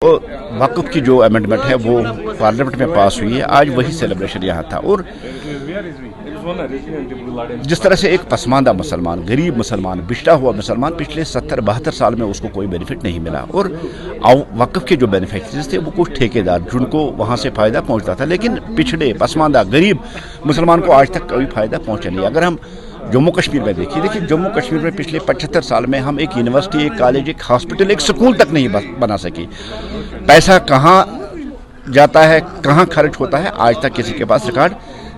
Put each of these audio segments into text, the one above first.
तो वक्फ की जो अमेंडमेंट है वो पार्लियामेंट में पास हुई है। आज वही सेलिब्रेशन यहाँ था और जिस तरह से एक पसमानदा मुसलमान, गरीब मुसलमान, पिछड़ा हुआ मुसलमान पिछले 70-72 साल में उसको कोई बेनिफिट नहीं मिला और वक्फ के जो बेनिफिशरीज थे वो कुछ ठेकेदार जिनको वहाँ से फ़ायदा पहुँचता था, लेकिन पिछड़े पसमानदा गरीब मुसलमान को आज तक कोई फ़ायदा पहुँचा नहीं। अगर हम जम्मू कश्मीर में देखिए जम्मू कश्मीर में पिछले 75 साल में हम एक यूनिवर्सिटी, एक कॉलेज, एक हॉस्पिटल, एक स्कूल तक नहीं बना सकी। पैसा कहाँ जाता है, कहाँ खर्च होता है, आज तक किसी के पास रिकॉर्ड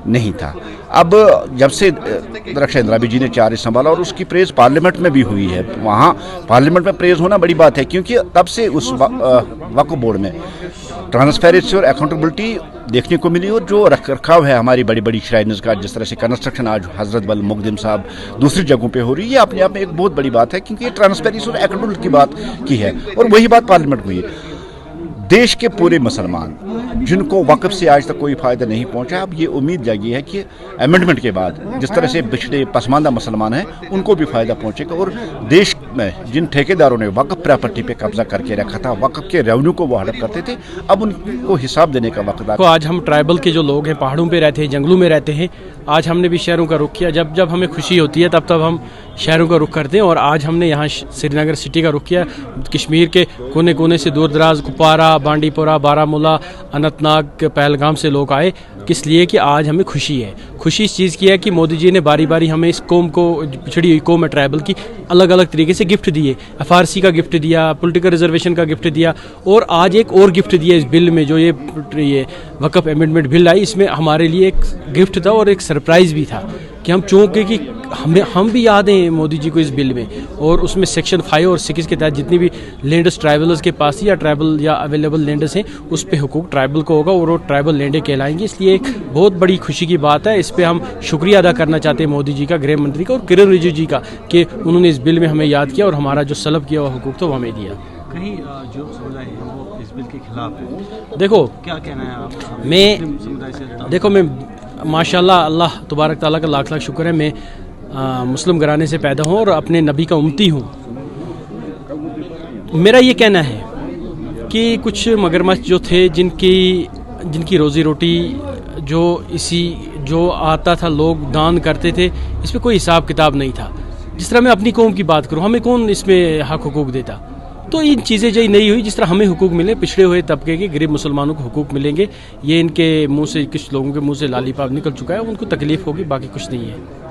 नहीं था। अब जब से रक्षा इंदिरा जी ने चार्ज संभाला और उसकी प्रेज पार्लियामेंट में भी हुई है, वहाँ पार्लियामेंट में प्रेज होना बड़ी बात है क्योंकि तब से उस वक्फ बोर्ड में ट्रांसपेरेंसी और अकाउंटेबिलिटी देखने को मिली और जो रख रखाव है हमारी बड़ी बड़ी श्राइन्स का, जिस तरह से कंस्ट्रक्शन आज हजरत बल मुकदम साहब दूसरी जगहों पे हो रही है, ये अपने आप में एक बहुत बड़ी बात है क्योंकि ये ट्रांसपेरेंसी और अकाउंटेबिलिटी की बात की है और वही बात पार्लियामेंट हुई है। देश के पूरे मुसलमान जिनको वक्फ से आज तक कोई फ़ायदा नहीं पहुंचा, अब ये उम्मीद जागी है कि अमेंडमेंट के बाद जिस तरह से पिछड़े पसमानदा मुसलमान हैं उनको भी फ़ायदा पहुंचेगा और देश में जिन ठेकेदारों ने वक्फ प्रॉपर्टी पे कब्जा करके रखा था, वक्फ के रेवेन्यू को वो हड़प करते थे, अब उनको हिसाब देने का वक्त आ गया। आज हम ट्राइबल के जो लोग हैं, पहाड़ों पे रहते हैं, जंगलों में रहते हैं, आज हमने भी शहरों का रुख किया। जब जब हमें खुशी होती है तब हम शहरों का रुख करते हैं और आज हमने यहाँ श्रीनगर सिटी का रुख किया। कश्मीर के कोने कोने से दूर दराज, कुपवारा, बांडीपोरा, बारामूला, अनंतनाग, पहलगाम से लोग आए। किस लिए कि आज हमें खुशी है। खुशी इस चीज़ की है कि मोदी जी ने बारी बारी हमें इस कौम को, पिछड़ी हुई कौम है ट्राइबल की, अलग अलग तरीके से गिफ्ट दिए। FRC का गिफ्ट दिया, पॉलिटिकल रिजर्वेशन का गिफ्ट दिया और आज एक और गिफ्ट दिया इस बिल में, जो ये वक्फ अमेंडमेंट बिल आई। इसमें हमारे लिए एक गिफ्ट था और एक सरप्राइज़ भी था कि हम चौंके कि हम भी याद हैं मोदी जी को इस बिल में। और उसमें सेक्शन 5 और 6 के तहत जितनी भी लैंड्स ट्राइबल्स के पास या ट्राइबल या अवेलेबल लैंड्स हैं उस पे हुकूक ट्राइबल को होगा और वो ट्राइबल लैंडें कहलाएंगी। इसलिए एक बहुत बड़ी खुशी की बात है। इस पे हम शुक्रिया अदा करना चाहते हैं मोदी जी का, गृह मंत्री का और किरण रिजिजू जी का कि उन्होंने इस बिल में हमें याद किया और हमारा जो सलब किया हुआ हुकूक था वो हमें दिया। कहीं जो समुदाय है वो इस बिल के खिलाफ है, देखो क्या कहना है आप? मैं माशाल्लाह, अल्लाह तबारक ताला का लाख लाख शुक्र है, मैं मुस्लिम घराने से पैदा हूँ और अपने नबी का उम्मती हूँ। मेरा ये कहना है कि कुछ मगरमच्छ जो थे जिनकी रोज़ी रोटी जो आता था, लोग दान करते थे, इस पर कोई हिसाब किताब नहीं था। जिस तरह मैं अपनी कौम की बात करूँ, हमें कौन इसमें हक हुकूक देता? तो इन चीज़ें जो नहीं हुई, जिस तरह हमें हुकूक मिले, पिछड़े हुए तबके के गरीब मुसलमानों को हुकूक मिलेंगे, ये इनके मुंह से, कुछ लोगों के मुंह से लालीपाप निकल चुका है, उनको तकलीफ होगी, बाकी कुछ नहीं है।